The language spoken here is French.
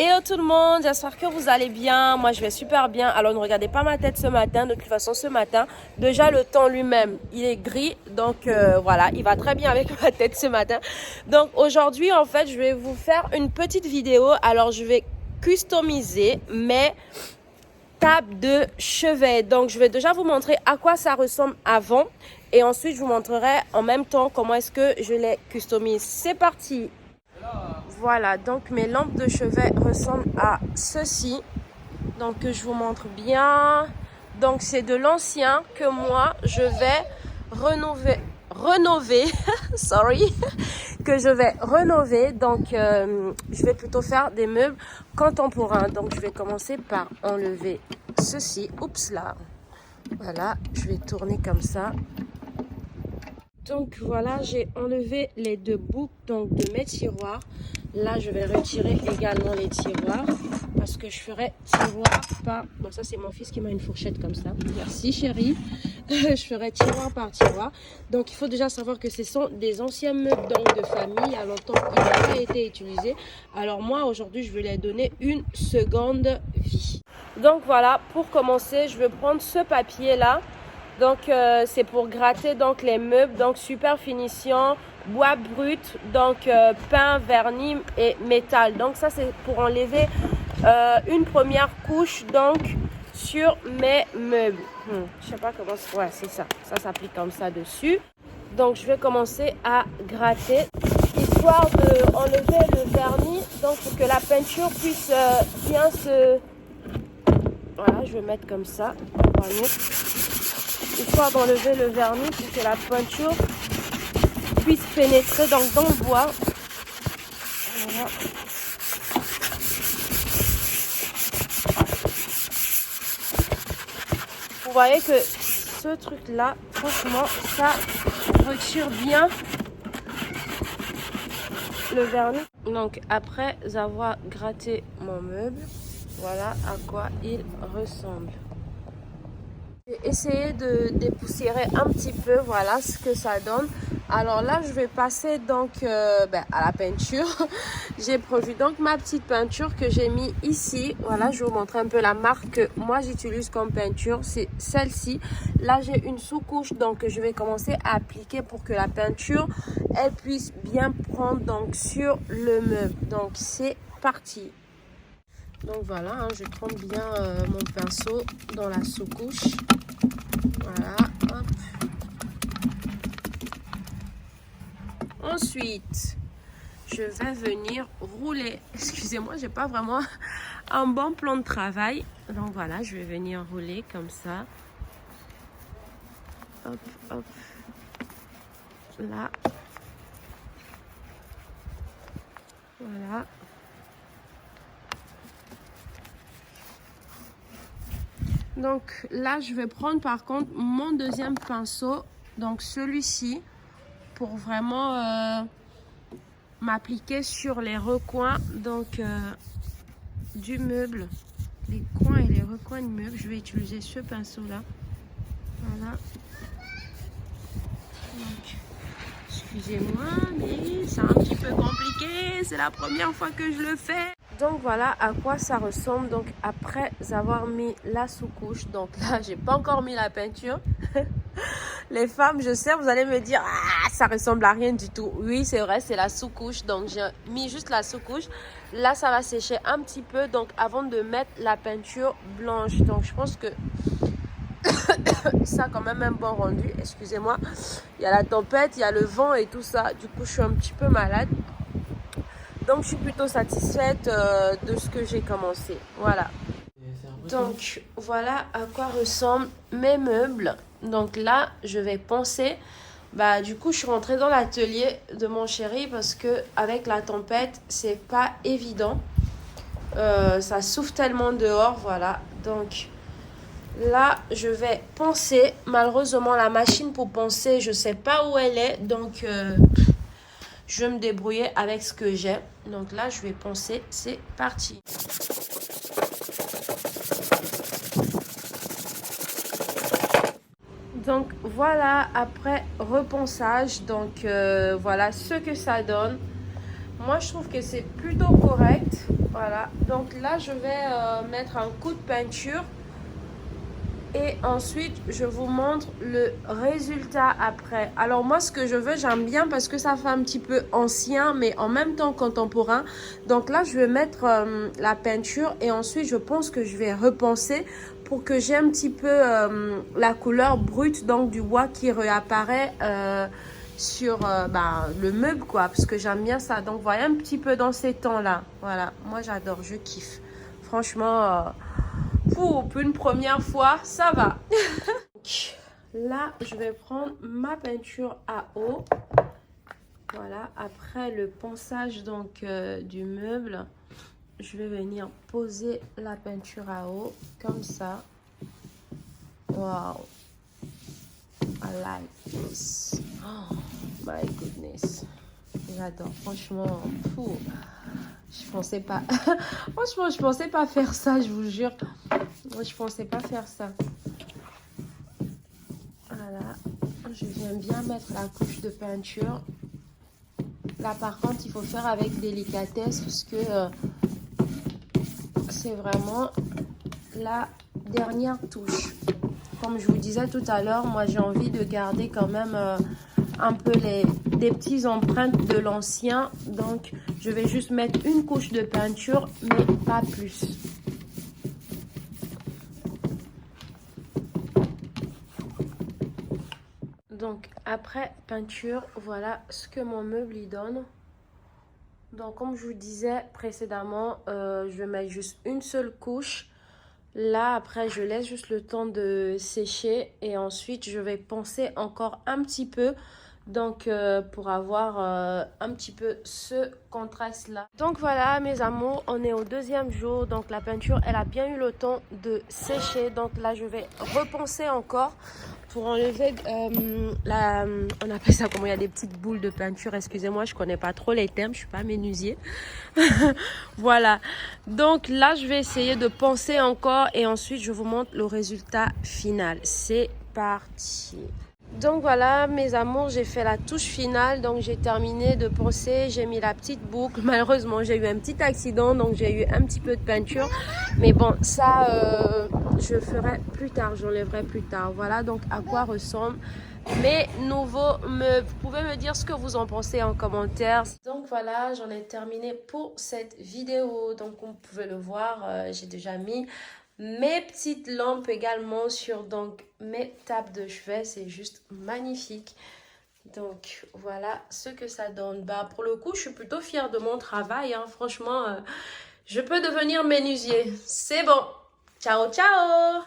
Hello tout le monde, j'espère que vous allez bien. Moi je vais super bien. Alors ne regardez pas ma tête ce matin. De toute façon ce matin, déjà le temps lui-même il est gris. Donc voilà, il va très bien avec ma tête ce matin. Donc aujourd'hui en fait je vais vous faire une petite vidéo. Alors je vais customiser mes tables de chevet. Donc je vais déjà vous montrer à quoi ça ressemble avant. Et ensuite je vous montrerai en même temps comment est-ce que je les customise. C'est parti. Voilà, donc mes lampes de chevet ressemblent à ceci. Donc je vous montre bien. Donc c'est de l'ancien que moi je vais rénover sorry, que je vais rénover. Donc je vais plutôt faire des meubles contemporains. Donc je vais commencer par enlever ceci. Oups là. Voilà, je vais tourner comme ça. Donc voilà, j'ai enlevé les deux boucles donc de mes tiroirs. Là, je vais retirer également les tiroirs parce que je ferai tiroir par... Bon, ça, c'est mon fils qui m'a une fourchette comme ça. Merci, chérie. Je ferai tiroir par tiroir. Donc, il faut déjà savoir que ce sont des anciens meubles donc, de famille. Il y a longtemps, ils n'ont pas été utilisés. Alors, moi, aujourd'hui, je vais les donner une seconde vie. Donc, voilà, pour commencer, je vais prendre ce papier-là. Donc c'est pour gratter donc les meubles, donc super finition, bois brut, donc peint, vernis et métal. Donc ça c'est pour enlever une première couche donc sur mes meubles. Je sais pas comment, ouais c'est ça, ça s'applique comme ça dessus. Donc je vais commencer à gratter histoire de enlever le vernis, donc pour que la peinture puisse bien se... Voilà, je vais mettre comme ça, histoire d'enlever le vernis pour que la peinture puisse pénétrer dans le bois. Voilà. Vous voyez que ce truc là, franchement, ça retire bien le vernis. Donc après avoir gratté mon meuble, voilà à quoi il ressemble. J'ai essayé de dépoussiérer un petit peu, voilà ce que ça donne. Alors là, je vais passer donc à la peinture. J'ai prévu donc ma petite peinture que j'ai mis ici. Voilà, je vais vous montrer un peu la marque que moi j'utilise comme peinture. C'est celle-ci. Là, j'ai une sous-couche donc que je vais commencer à appliquer pour que la peinture, elle puisse bien prendre donc sur le meuble. Donc c'est parti. Donc voilà, hein, je trempe bien mon pinceau dans la sous-couche. Voilà, hop. Ensuite, je vais venir rouler. Excusez-moi, j'ai pas vraiment un bon plan de travail. Donc voilà, je vais venir rouler comme ça. Hop, hop. Là. Voilà. Donc là, je vais prendre par contre mon deuxième pinceau, donc celui-ci, pour vraiment m'appliquer sur les recoins donc du meuble, les coins et les recoins du meuble. Je vais utiliser ce pinceau-là. Voilà. Donc, excusez-moi, mais c'est un petit peu compliqué. C'est la première fois que je le fais. Donc voilà à quoi ça ressemble donc après avoir mis la sous-couche. Donc là j'ai pas encore mis la peinture. Les femmes, je sais, vous allez me dire ah ça ressemble à rien du tout. Oui c'est vrai, c'est la sous-couche. Donc j'ai mis juste la sous-couche. Là ça va sécher un petit peu donc avant de mettre la peinture blanche. Donc je pense que ça a quand même un bon rendu. Excusez-moi, il y a la tempête, il y a le vent et tout ça. Du coup je suis un petit peu malade. Donc, je suis plutôt satisfaite de ce que j'ai commencé. Voilà. Donc, voilà à quoi ressemblent mes meubles. Donc là, je vais poncer. Du coup, je suis rentrée dans l'atelier de mon chéri parce que avec la tempête, c'est pas évident. Ça souffle tellement dehors, voilà. Donc, là, je vais poncer. Malheureusement, la machine pour poncer, je sais pas où elle est. Donc... je vais me débrouiller avec ce que j'ai. Donc là, je vais poncer. C'est parti. Donc voilà, après reponçage, donc voilà ce que ça donne. Moi, je trouve que c'est plutôt correct. Voilà. Donc là, je vais mettre un coup de peinture. Et ensuite, je vous montre le résultat après. Alors moi, ce que je veux, j'aime bien parce que ça fait un petit peu ancien, mais en même temps contemporain. Donc là, je vais mettre la peinture et ensuite, je pense que je vais repenser pour que j'ai un petit peu la couleur brute donc du bois qui réapparaît sur le meuble, quoi. Parce que j'aime bien ça. Donc, voyez un petit peu dans ces temps-là. Voilà, moi, j'adore, je kiffe. Franchement... pour une première fois, ça va. Là, je vais prendre ma peinture à eau. Voilà, après le ponçage donc du meuble, je vais venir poser la peinture à eau comme ça. Wow, I like this. Oh my goodness, j'adore. Franchement, fou. Je pensais pas. Franchement, je pensais pas faire ça, je vous jure. Je pensais pas faire ça. Voilà. Je viens bien mettre la couche de peinture. Là, par contre, il faut faire avec délicatesse parce que c'est vraiment la dernière touche. Comme je vous disais tout à l'heure, moi, j'ai envie de garder quand même un peu des petites empreintes de l'ancien. Donc, je vais juste mettre une couche de peinture, mais pas plus. Donc, après peinture, voilà ce que mon meuble y donne. Donc, comme je vous disais précédemment, je vais mettre juste une seule couche. Là, après, je laisse juste le temps de sécher. Et ensuite, je vais poncer encore un petit peu. Donc, pour avoir un petit peu ce contraste-là. Donc, voilà, mes amours, on est au deuxième jour. Donc, la peinture, elle a bien eu le temps de sécher. Donc, là, je vais reponcer encore pour enlever on appelle ça comment, il y a des petites boules de peinture. Excusez-moi, je connais pas trop les termes. Je suis pas menuisier. Voilà. Donc, là, je vais essayer de poncer encore. Et ensuite, je vous montre le résultat final. C'est parti. Donc voilà mes amours, j'ai fait la touche finale, donc j'ai terminé de poncer, j'ai mis la petite boucle. Malheureusement j'ai eu un petit accident, donc j'ai eu un petit peu de peinture, mais bon ça je ferai plus tard, j'enlèverai plus tard. Voilà donc à quoi ressemblent mes nouveaux meubles. Vous pouvez me dire ce que vous en pensez en commentaire. Donc voilà, j'en ai terminé pour cette vidéo. Donc comme vous pouvez le voir, j'ai déjà mis mes petites lampes également sur donc mes tables de chevet. C'est juste magnifique. Donc voilà ce que ça donne. Bah, pour le coup, je suis plutôt fière de mon travail, hein. Franchement, je peux devenir menuisier. C'est bon. Ciao, ciao!